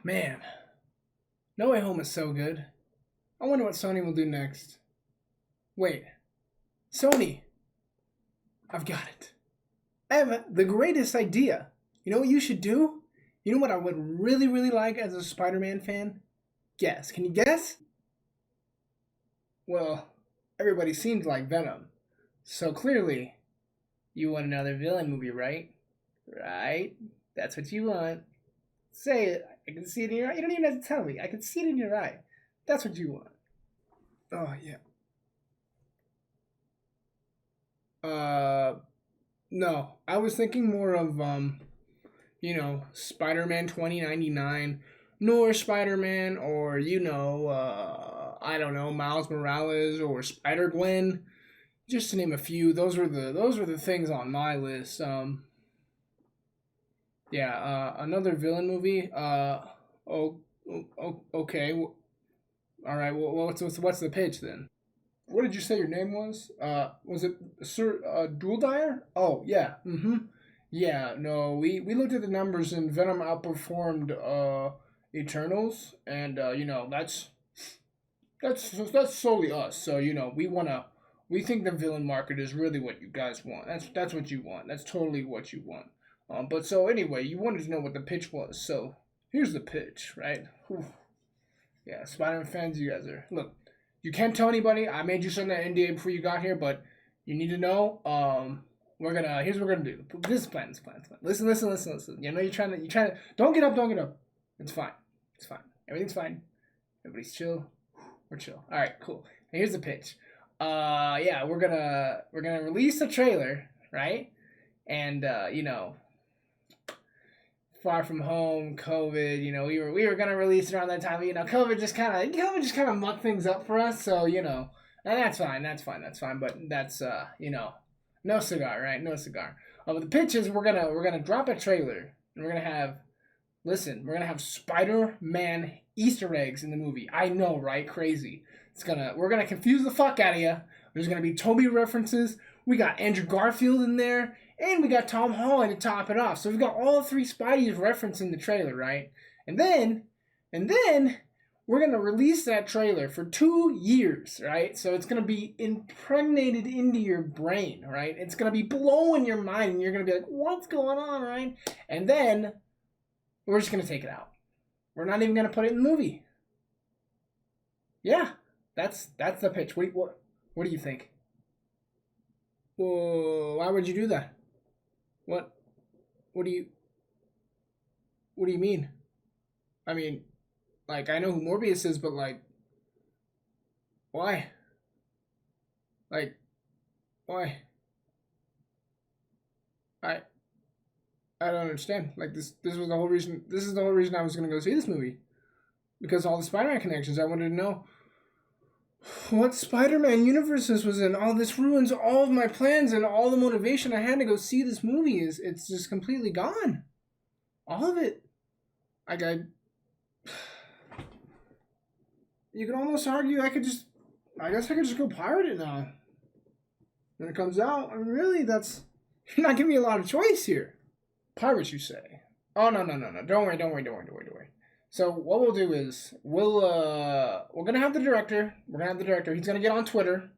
Man, No Way Home is so good. I wonder what Sony will do next. Wait, Sony, I've got it. I have the greatest idea. You know what you should do? You know what I would really, really like as a Spider-Man fan? Guess. Can you guess? Well, everybody seems like Venom. So clearly, you want another villain movie, right? Right? That's what you want. Say it. I can see it in your eye. You don't even have to tell me. I can see it in your eye. That's what you want. Oh, yeah. Uh, no. I was thinking more of, Spider-Man 2099, nor Spider-Man, or, I don't know, Miles Morales, or Spider-Gwen, just to name a few. Those were the things on my list. Yeah, another villain movie. Okay. All right. Well, what's the pitch then? What did you say your name was? Was it Sir Dual Dyer? Oh yeah. Mm-hmm. Yeah. No, we looked at the numbers and Venom outperformed Eternals, and that's solely us. So we think the villain market is really what you guys want. That's what you want. That's totally what you want. But so anyway, you wanted to know what the pitch was. So here's the pitch, right? Whew. Yeah, Spider-Man fans, you guys are look. You can't tell anybody. I made you sign that NDA before you got here, but you need to know. Here's what we're gonna do. This is plan. This plan. This plan. Listen. You know you're trying to. Don't get up. Don't get up. It's fine. It's fine. Everything's fine. Everybody's chill. We're chill. All right, cool. And here's the pitch. Yeah, we're gonna release a trailer, right? And Far From Home, COVID. We were gonna release it around that time. But, COVID just kind of mucked things up for us. So and that's fine. That's fine. But that's no cigar, right? No cigar. But the pitch is we're gonna drop a trailer and we're gonna have Spider-Man Easter eggs in the movie. I know, right? Crazy. We're gonna confuse the fuck out of you. There's gonna be Toby references. We got Andrew Garfield in there. And we got Tom Holland to top it off. So we've got all three Spideys referenced in the trailer, right? And then we're going to release that trailer for 2 years, right? So it's going to be impregnated into your brain, right? It's going to be blowing your mind and you're going to be like, what's going on, right? And then we're just going to take it out. We're not even going to put it in the movie. Yeah, that's the pitch. What do you think? Well, why would you do that? What do you mean? I mean, like I know who Morbius is, but like why? Like why? I I don't understand. Like this was the whole reason this is the whole reason I was going to go see this movie because all the Spider-Man connections. I wanted to know what Spider-Man universe this was in. All this ruins all of my plans and all the motivation I had to go see this movie it's just completely gone. All of it. Like you could almost argue I guess I could just go pirate it now. When it comes out, I mean really you're not giving me a lot of choice here. Pirates you say. Oh no. Don't worry. So what we'll do is we're gonna have the director. He's gonna get on Twitter,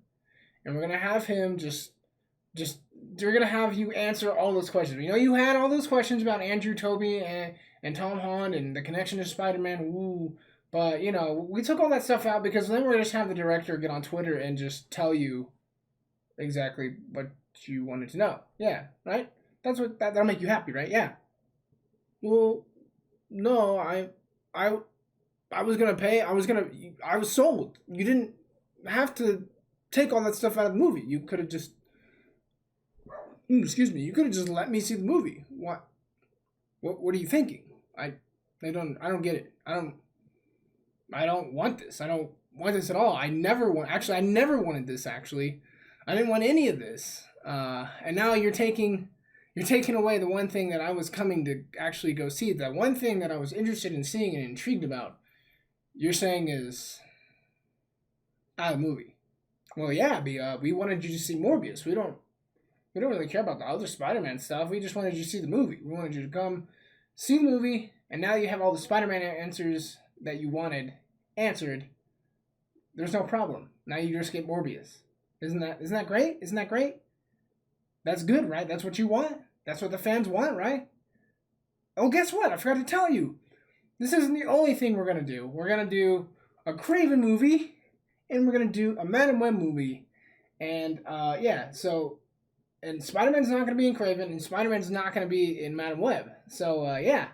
and we're gonna have him we're gonna have you answer all those questions. You had all those questions about Andrew, Toby, and Tom Holland and the connection to Spider-Man. Woo! But we took all that stuff out because then we're gonna just have the director get on Twitter and just tell you exactly what you wanted to know. Yeah, right. That'll make you happy, right? Yeah. Well, no, I was gonna pay. I was sold. You didn't have to take all that stuff out of the movie. You could have just, excuse me. You could have just let me see the movie. What? What are you thinking? I don't get it. I don't want this. I don't want this at all. I never wanted this. Actually, I didn't want any of this. And now you're taking away the one thing that I was coming to actually go see. That one thing that I was interested in seeing and intrigued about, you're saying is out of the movie. Well, yeah, we wanted you to see Morbius. We don't really care about the other Spider-Man stuff. We just wanted you to see the movie. We wanted you to come see the movie and now you have all the Spider-Man answers that you wanted answered. There's no problem. Now you just get Morbius. Isn't that great? Isn't that great? That's good, right? That's what you want. That's what the fans want, right? Oh, guess what? I forgot to tell you. This isn't the only thing we're gonna do. We're gonna do a Craven movie, and we're gonna do a Madam Web movie, and yeah. So, and Spider-Man's not gonna be in Craven, and Spider-Man's not gonna be in Madam Web. So yeah.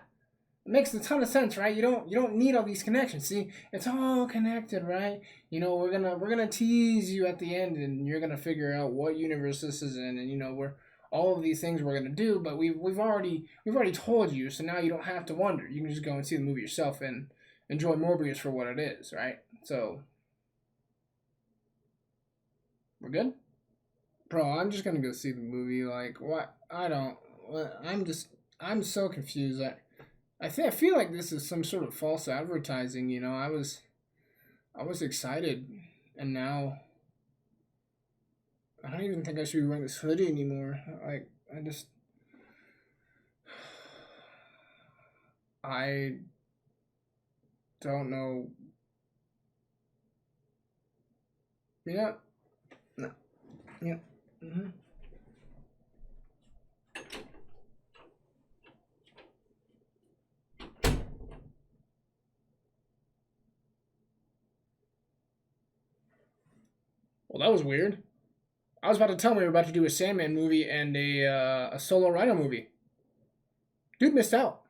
It makes a ton of sense, right? You don't need all these connections. See, it's all connected, right? You know, we're gonna tease you at the end, and you're gonna figure out what universe this is in, and you know, we're all of these things we're gonna do, but we've already told you, so now you don't have to wonder. You can just go and see the movie yourself and enjoy Morbius for what it is, right? So we're good, bro. I'm just gonna go see the movie. Like, what? I'm so confused. I feel like this is some sort of false advertising, you know. I was excited, and now I don't even think I should be wearing this hoodie anymore. Like, I don't know. Yeah. No. Yeah. Mm-hmm. Well, that was weird. I was about to tell me we were about to do a Sandman movie and a solo Rhino movie. Dude missed out.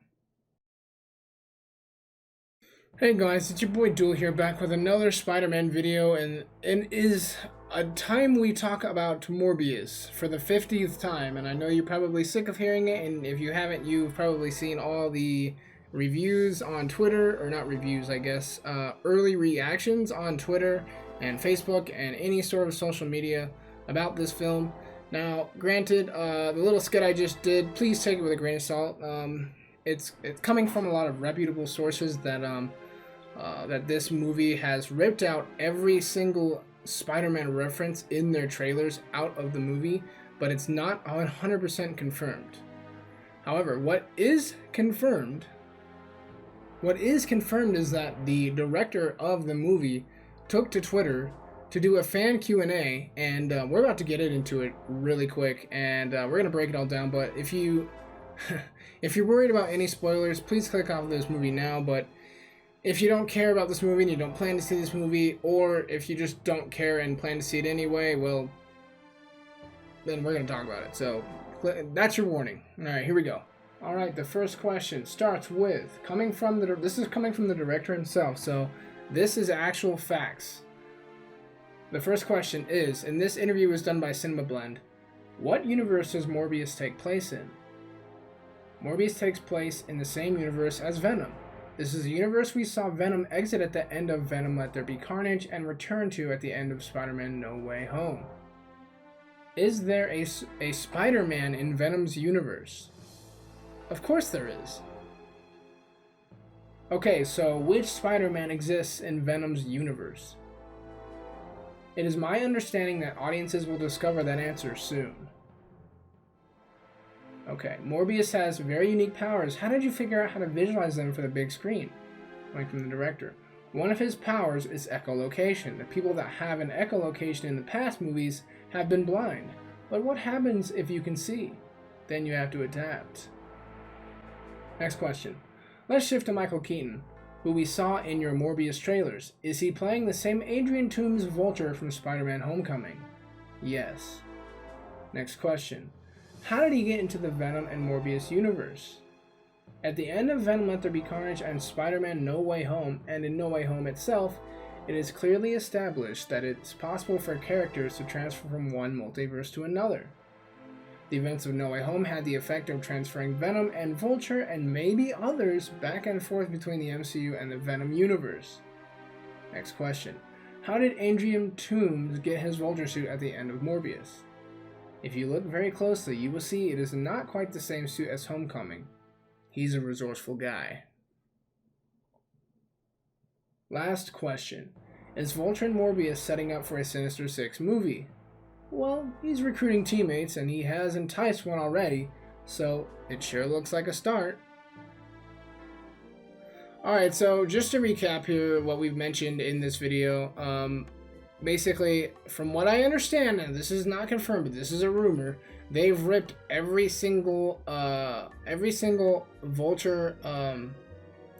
Hey guys, it's your boy Duel here, back with another Spider-Man video, and it is a time we talk about Morbius for the 50th time, and I know you're probably sick of hearing it, and if you haven't, you've probably seen all the reviews on Twitter, or not reviews, I guess, early reactions on Twitter and Facebook and any sort of social media about this film. Now, granted, the little skit I just did, please take it with a grain of salt. It's coming from a lot of reputable sources that that this movie has ripped out every single Spider-Man reference in their trailers out of the movie, but it's not 100% confirmed. However, what is confirmed is that the director of the movie took to Twitter to do a fan Q&A, and we're about to get into it really quick, and we're going to break it all down. But if you're worried about any spoilers, please click off of this movie now. But if you don't care about this movie and you don't plan to see this movie, or if you just don't care and plan to see it anyway, well, then we're going to talk about it. So that's your warning. All right, here we go. All right, the first question starts with this is coming from the director himself, so this is actual facts. The first question is, and this interview was done by Cinema Blend, what universe does Morbius take place in? Morbius takes place in the same universe as Venom. This is the universe we saw Venom exit at the end of Venom Let There Be Carnage and return to at the end of Spider-Man No Way Home. Is there a Spider-Man in Venom's universe? Of course there is. Okay, so which Spider-Man exists in Venom's universe? It is my understanding that audiences will discover that answer soon. Okay, Morbius has very unique powers. How did you figure out how to visualize them for the big screen? Like from the director. One of his powers is echolocation. The people that have an echolocation in the past movies have been blind. But what happens if you can see? Then you have to adapt. Next question. Let's shift to Michael Keaton, who we saw in your Morbius trailers. Is he playing the same Adrian Toomes Vulture from Spider-Man Homecoming? Yes. Next question. How did he get into the Venom and Morbius universe? At the end of Venom Let There Be Carnage and Spider-Man No Way Home, and in No Way Home itself, it is clearly established that it's possible for characters to transfer from one multiverse to another. The events of No Way Home had the effect of transferring Venom and Vulture and maybe others back and forth between the MCU and the Venom universe. Next question. How did Adrian Toomes get his Vulture suit at the end of Morbius? If you look very closely, you will see it is not quite the same suit as Homecoming. He's a resourceful guy. Last question. Is Vulture and Morbius setting up for a Sinister Six movie? Well, he's recruiting teammates and he has enticed one already, so it sure looks like a start. Alright, so just to recap here what we've mentioned in this video, basically, from what I understand, and this is not confirmed, but this is a rumor, they've ripped every single Vulture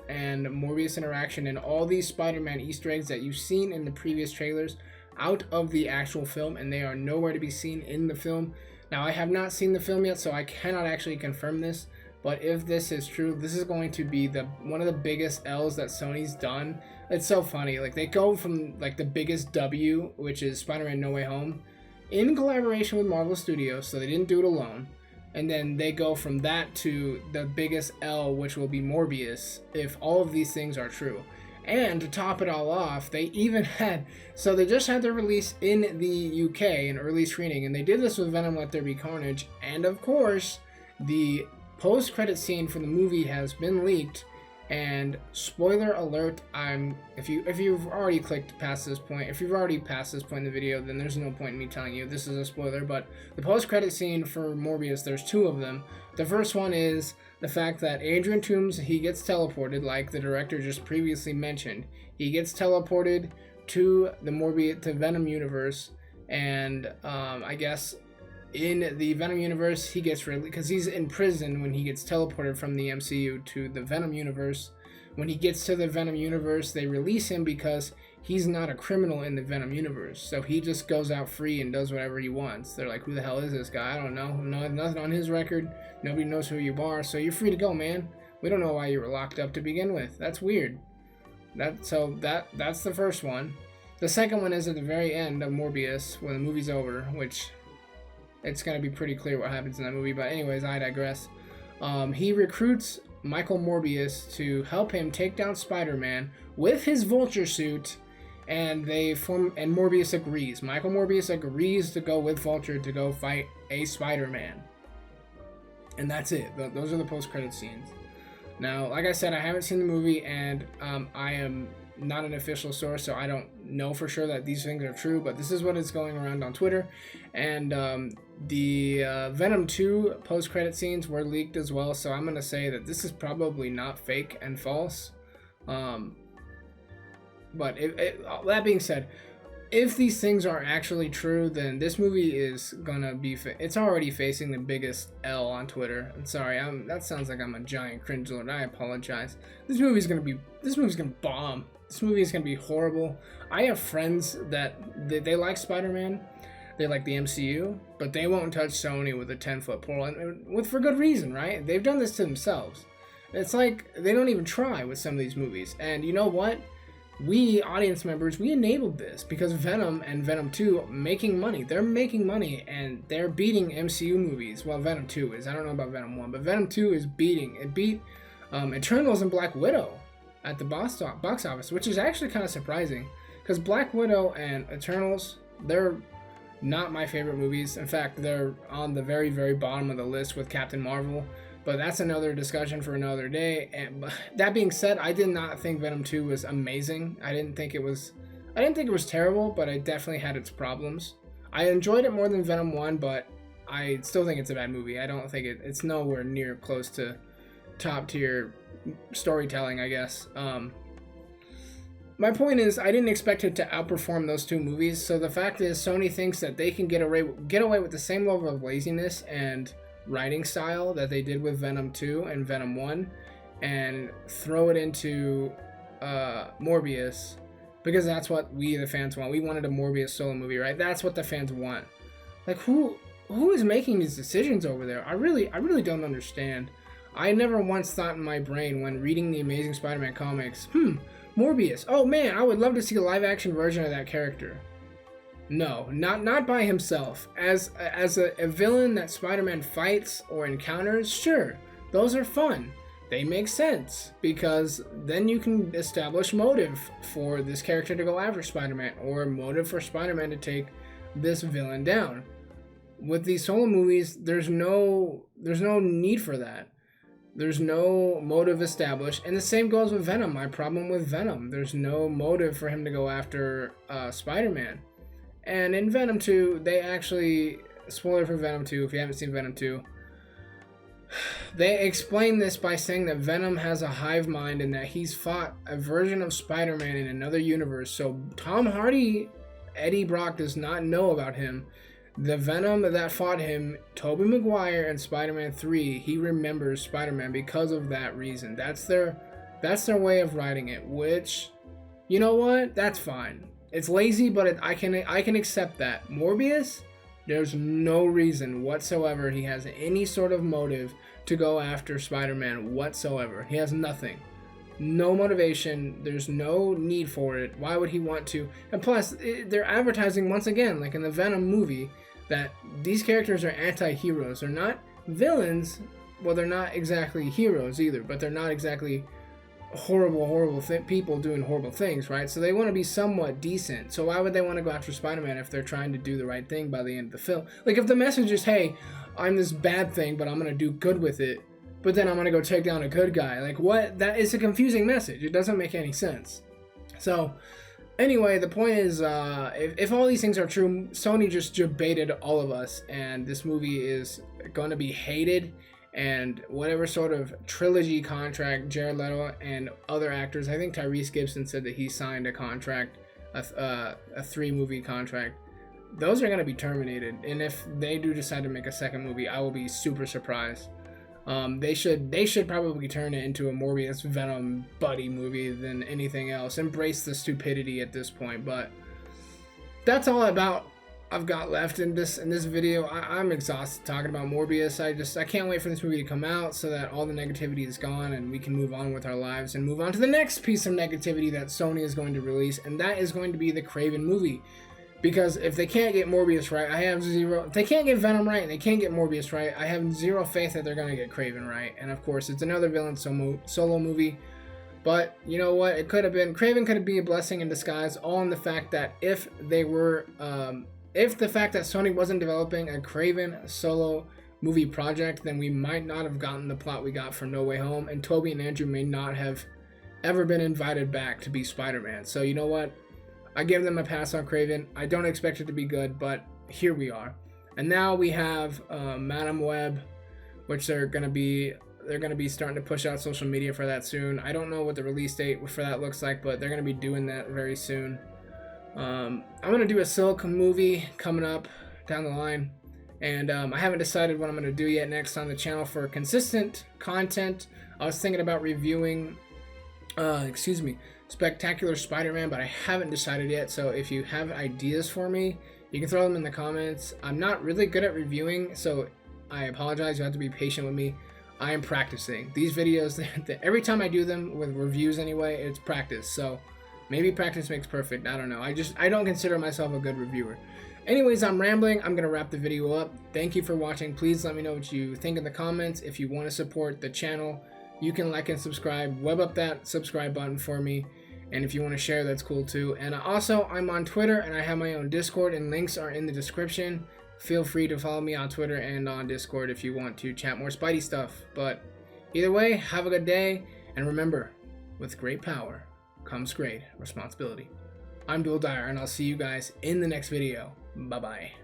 and Morbius interaction and all these Spider-Man Easter eggs that you've seen in the previous trailers out of the actual film, and they are nowhere to be seen in the film. Now, I have not seen the film yet, so I cannot actually confirm this, but if this is true, this is going to be one of the biggest L's that Sony's done. It's so funny. Like, they go from like the biggest W, which is Spider-Man No Way Home, in collaboration with Marvel Studios, so they didn't do it alone. And then they go from that to the biggest L, which will be Morbius, if all of these things are true. And to top it all off, they even had, so they just had their release in the UK, an early screening, and they did this with Venom Let There Be Carnage. And of course, the post-credit scene for the movie has been leaked. And spoiler alert, if you've already clicked past this point, if you've already passed this point in the video, then there's no point in me telling you this is a spoiler. But the post-credit scene for Morbius, there's two of them. The first one is the fact that Adrian Toomes, he gets teleported, like the director just previously mentioned. He gets teleported to the Venom universe, and I guess in the Venom universe, he gets released because he's in prison when he gets teleported from the MCU to the Venom universe. When he gets to the Venom universe, they release him because he's not a criminal in the Venom universe. So he just goes out free and does whatever he wants. They're like, who the hell is this guy? I don't know. Nothing on his record. Nobody knows who you are. So you're free to go, man. We don't know why you were locked up to begin with. That's weird. That's the first one. The second one is at the very end of Morbius when the movie's over, which it's going to be pretty clear what happens in that movie, but anyways, I digress. He recruits Michael Morbius to help him take down Spider-Man with his Vulture suit, and Morbius agrees. Michael Morbius agrees to go with Vulture to go fight a Spider-Man. And that's it. Those are the post-credit scenes. Now, like I said, I haven't seen the movie, and I am not an official source, so I don't know for sure that these things are true, but this is what is going around on Twitter. And the Venom 2 post-credit scenes were leaked as well, so I'm going to say that this is probably not fake and false. But that being said, if these things are actually true, then this movie is gonna be it's already facing the biggest L on Twitter. I'm sorry, that sounds like I'm a giant cringe lord. I apologize. This movie's gonna bomb. This movie is gonna be horrible. I have friends that they like Spider-Man, they like the MCU, but they won't touch Sony with a 10-foot pole, and for good reason, right? They've done this to themselves. It's like they don't even try with some of these movies. And you know what? We, audience members, we enabled this because Venom and Venom 2 making money. They're making money and they're beating MCU movies. Well, Venom 2 is. I don't know about Venom 1, but Venom 2 is beating. It beat Eternals and Black Widow at the box office, which is actually kind of surprising because Black Widow and Eternals, they're not my favorite movies. In fact, they're on the very, very bottom of the list with Captain Marvel. But that's another discussion for another day. And that being said, I did not think Venom 2 was amazing. I didn't think it was terrible, but it definitely had its problems. I enjoyed it more than Venom 1, but I still think it's a bad movie. I don't think it's nowhere near close to top tier storytelling, I guess. My point is, I didn't expect it to outperform those two movies. So the fact is, Sony thinks that they can get away with the same level of laziness and writing style that they did with Venom 2 and Venom 1 and throw it into Morbius because that's what we the fans want. We wanted a Morbius solo movie, right? That's what the fans want. Like who is making these decisions over there? I really don't understand. I never once thought in my brain when reading the Amazing Spider-Man comics, Morbius, oh man, I would love to see a live action version of that character. No, not by himself. As a villain that Spider-Man fights or encounters, sure, those are fun. They make sense because then you can establish motive for this character to go after Spider-Man or motive for Spider-Man to take this villain down. With these solo movies, there's no need for that. There's no motive established, and the same goes with Venom. My problem with Venom, there's no motive for him to go after Spider-Man. And in Venom 2, they actually, spoiler for Venom 2, if you haven't seen Venom 2, They explain this by saying that Venom has a hive mind and that he's fought a version of Spider-Man in another universe. So Tom Hardy, Eddie Brock does not know about him. The Venom that fought him, Tobey Maguire and Spider-Man 3, he remembers Spider-Man because of that reason. That's their way of writing it, which, you know what? That's fine. It's lazy, but I can accept that. Morbius, there's no reason whatsoever he has any sort of motive to go after Spider-Man whatsoever. He has nothing. No motivation. There's no need for it. Why would he want to? And plus, they're advertising once again, like in the Venom movie, that these characters are anti-heroes. They're not villains. Well, they're not exactly heroes either, but they're not exactly horrible people doing horrible things, right? So they want to be somewhat decent. So why would they want to go after Spider-Man if they're trying to do the right thing by the end of the film? Like, if the message is, hey, I'm this bad thing, but I'm going to do good with it, but then I'm going to go take down a good guy. Like, what? That is a confusing message. It doesn't make any sense. So anyway, the point is, if all these things are true, Sony just Jebaited all of us, and this movie is going to be hated. And whatever sort of trilogy contract Jared Leto and other actors, I think Tyrese Gibson said that he signed a contract, a 3-movie contract, those are going to be terminated. And if they do decide to make a second movie, I will be super surprised. They should probably turn it into a Morbius Venom buddy movie than anything else. Embrace the stupidity at this point. But that's all I've got left in this video. I'm exhausted talking about Morbius. I can't wait for this movie to come out so that all the negativity is gone and we can move on with our lives and move on to the next piece of negativity that Sony is going to release, and that is going to be the Kraven movie. Because if they can't get Morbius right, if they can't get Venom right and they can't get Morbius right, I have zero faith that they're going to get Kraven right. And of course, it's another villain solo movie. But you know what? Kraven could be a blessing in disguise, all in the fact that if the fact that Sony wasn't developing a Kraven solo movie project, then we might not have gotten the plot we got for No Way Home, and Tobey and Andrew may not have ever been invited back to be Spider-Man. So you know what? I give them a pass on Kraven. I don't expect it to be good, but here we are. And now we have Madam Web, which they're gonna be starting to push out social media for that soon. I don't know what the release date for that looks like, but they're gonna be doing that very soon. I'm gonna do a Silk movie coming up down the line, and I haven't decided what I'm gonna do yet next on the channel for consistent content. I was thinking about reviewing Spectacular Spider-Man, but I haven't decided yet. So if you have ideas for me, you can throw them in the comments. I'm not really good at reviewing, so I apologize. You have to be patient with me. I am practicing these videos. Every time I do them with reviews anyway, it's practice. So maybe practice makes perfect. I don't know. I don't consider myself a good reviewer. Anyways, I'm rambling. I'm going to wrap the video up. Thank you for watching. Please let me know what you think in the comments. If you want to support the channel, you can like and subscribe. Web up that subscribe button for me. And if you want to share, that's cool too. And also, I'm on Twitter and I have my own Discord, and links are in the description. Feel free to follow me on Twitter and on Discord if you want to chat more Spidey stuff. But either way, have a good day. And remember, with great power comes great responsibility. I'm Dual Dyer, and I'll see you guys in the next video. Bye-bye.